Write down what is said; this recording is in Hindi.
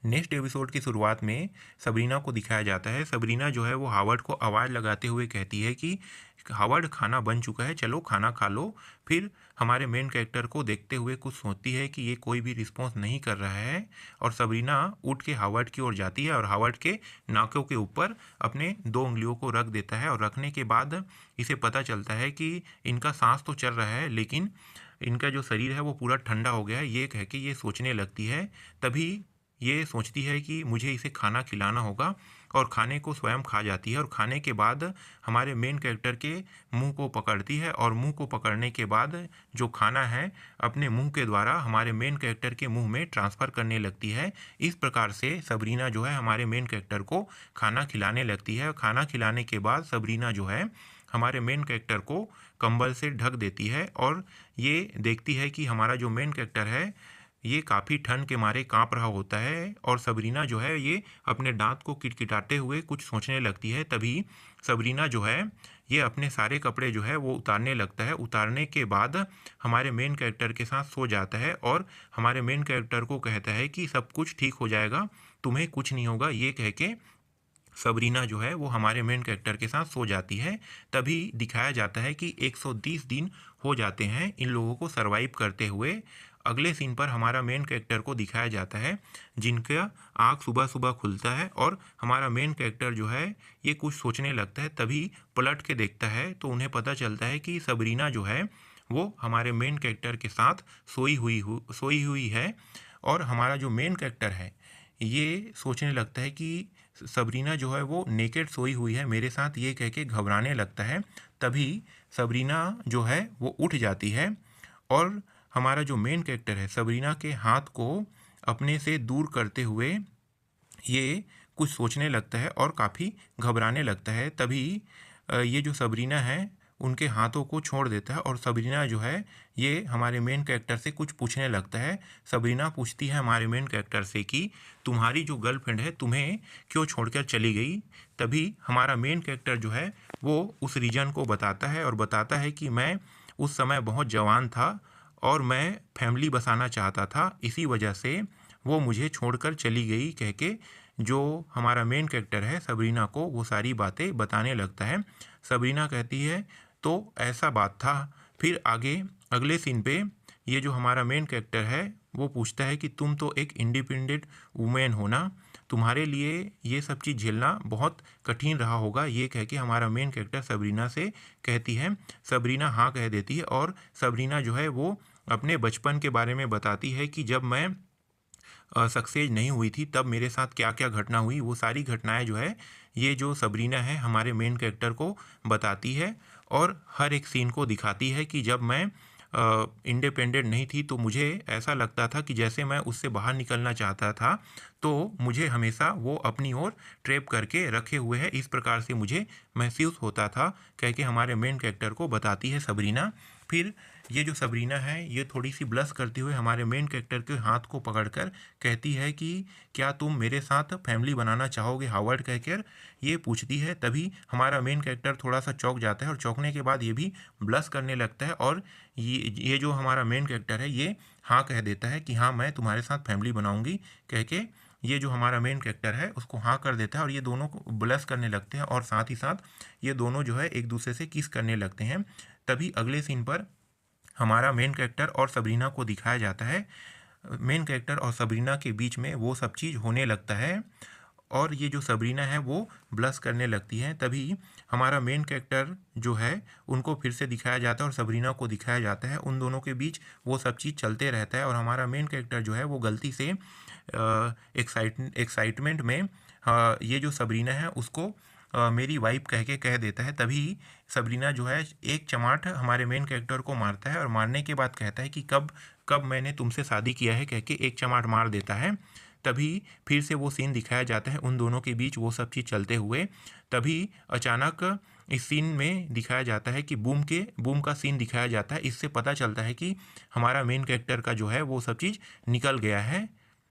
नेक्स्ट एपिसोड की शुरुआत में सबरीना को दिखाया जाता है। सबरीना जो है वो हावर्ड को आवाज़ लगाते हुए कहती है कि हावर्ड खाना बन चुका है, चलो खाना खा लो। फिर हमारे मेन कैरेक्टर को देखते हुए कुछ सोचती है कि ये कोई भी रिस्पॉन्स नहीं कर रहा है और सबरीना उठ के हावर्ड की ओर जाती है और हावर्ड के नाकों के ऊपर अपने 2 उंगलियों को रख देता है और रखने के बाद इसे पता चलता है कि इनका सांस तो चल रहा है लेकिन इनका जो शरीर है वो पूरा ठंडा हो गया है। ये कह के ये सोचने लगती है। तभी ये सोचती है कि मुझे इसे खाना खिलाना होगा और खाने को स्वयं खा जाती है और खाने के बाद हमारे मेन कैरेक्टर के मुंह को पकड़ती है और मुंह को पकड़ने के बाद जो खाना है अपने मुंह के द्वारा हमारे मेन कैरेक्टर के मुंह में ट्रांसफ़र करने लगती है। इस प्रकार से सबरीना जो है हमारे मेन कैरेक्टर को खाना खिलाने लगती है। खाना खिलाने के बाद सबरीना जो है हमारे मेन कैरेक्टर को कंबल से ढक देती है और ये देखती है कि हमारा जो मेन कैरेक्टर है ये काफ़ी ठंड के मारे काँप रहा होता है और सबरीना जो है ये अपने दांत को किटकिटाते हुए कुछ सोचने लगती है। तभी सबरीना जो है ये अपने सारे कपड़े जो है वो उतारने लगता है। उतारने के बाद हमारे मेन कैरेक्टर के साथ सो जाता है और हमारे मेन कैरेक्टर को कहता है कि सब कुछ ठीक हो जाएगा, तुम्हें कुछ नहीं होगा। ये कह के सबरीना जो है वो हमारे मेन कैरेक्टर के साथ सो जाती है। तभी दिखाया जाता है कि 130 दिन हो जाते हैं इन लोगों को सरवाइव करते हुए। अगले सीन पर हमारा मेन कैरेक्टर को दिखाया जाता है जिनका आँख सुबह सुबह खुलता है और हमारा मेन कैरेक्टर जो है ये कुछ सोचने लगता है। तभी पलट के देखता है तो उन्हें पता चलता है कि सबरीना जो है वो हमारे मेन कैरेक्टर के साथ सोई हुई है और हमारा जो मेन कैरेक्टर है ये सोचने लगता है कि सबरीना जो है वो नेकेड सोई हुई है मेरे साथ, ये कह के घबराने लगता है। तभी सबरीना जो है वो उठ जाती है और हमारा जो मेन कैरेक्टर है सबरीना के हाथ को अपने से दूर करते हुए ये कुछ सोचने लगता है और काफ़ी घबराने लगता है। तभी ये जो सबरीना है उनके हाथों को छोड़ देता है और सबरीना जो है ये हमारे मेन कैरेक्टर से कुछ पूछने लगता है। सबरीना पूछती है हमारे मेन कैरेक्टर से कि तुम्हारी जो गर्लफ्रेंड है तुम्हें क्यों छोड़कर चली गई। तभी हमारा मेन कैरेक्टर जो है वो उस रीज़न को बताता है और बताता है कि मैं उस समय बहुत जवान था और मैं फैमिली बसाना चाहता था, इसी वजह से वो मुझे छोड़कर चली गई, कह के जो हमारा मेन कैरेक्टर है सबरीना को वो सारी बातें बताने लगता है। सबरीना कहती है तो ऐसा बात था। फिर आगे अगले सीन पे ये जो हमारा मेन कैरेक्टर है वो पूछता है कि तुम तो एक इंडिपेंडेंट वुमेन हो ना, तुम्हारे लिए ये सब चीज़ झेलना बहुत कठिन रहा होगा, ये कह के हमारा मेन कैरेक्टर सबरीना से कहती है। सबरीना हाँ कह देती है और सबरीना जो है वो अपने बचपन के बारे में बताती है कि जब मैं सक्सेस नहीं हुई थी तब मेरे साथ क्या क्या घटना हुई। वो सारी घटनाएं जो है ये जो सबरीना है हमारे मेन कैरेक्टर को बताती है और हर एक सीन को दिखाती है कि जब मैं इंडिपेंडेंट नहीं थी तो मुझे ऐसा लगता था कि जैसे मैं उससे बाहर निकलना चाहता था तो मुझे हमेशा वो अपनी ओर ट्रैप करके रखे हुए है, इस प्रकार से मुझे महसूस होता था, कह के हमारे मेन कैरेक्टर को बताती है सबरीना। फिर ये जो सबरीना है ये थोड़ी सी ब्लश करते हुए हमारे मेन कैरेक्टर के हाथ को पकड़कर कहती है कि क्या तुम मेरे साथ फैमिली बनाना चाहोगे हावर्ड, कहकर ये पूछती है। तभी हमारा मेन कैरेक्टर थोड़ा सा चौंक जाता है और चौंकने के बाद ये भी ब्लश करने लगता है और ये जो हमारा मेन कैरेक्टर है ये हाँ कह देता है कि हाँ मैं तुम्हारे साथ फैमिली बनाऊंगी, कह के ये जो हमारा मेन कैरेक्टर है उसको हाँ कर देता है और ये दोनों को ब्लश करने लगते हैं और साथ ही साथ ये दोनों जो है एक दूसरे से किस करने लगते हैं। तभी अगले सीन पर हमारा मेन कैरेक्टर और सबरीना को दिखाया जाता है। मेन कैरेक्टर और सबरीना के बीच में वो सब चीज़ होने लगता है और ये जो सबरीना है वो ब्लश करने लगती है। तभी हमारा मेन कैरेक्टर जो है उनको फिर से दिखाया जाता है और सबरीना को दिखाया जाता है, उन दोनों के बीच वो सब चीज़ चलते रहता है और हमारा मेन कैरेक्टर जो है वो गलती से एक्साइटमेंट में ये जो सबरीना है उसको मेरी वाइफ कह के कह देता है। तभी सबरीना जो है एक चमाट हमारे मेन कैरेक्टर को मारता है और मारने के बाद कहता है कि कब कब मैंने तुमसे शादी किया है, कह के एक चमाट मार देता है। तभी फिर से वो सीन दिखाया जाता है उन दोनों के बीच वो सब चीज़ चलते हुए। तभी अचानक इस सीन में दिखाया जाता है कि बूम का सीन दिखाया जाता है। इससे पता चलता है कि हमारा मेन कैरेक्टर का जो है वो सब चीज़ निकल गया है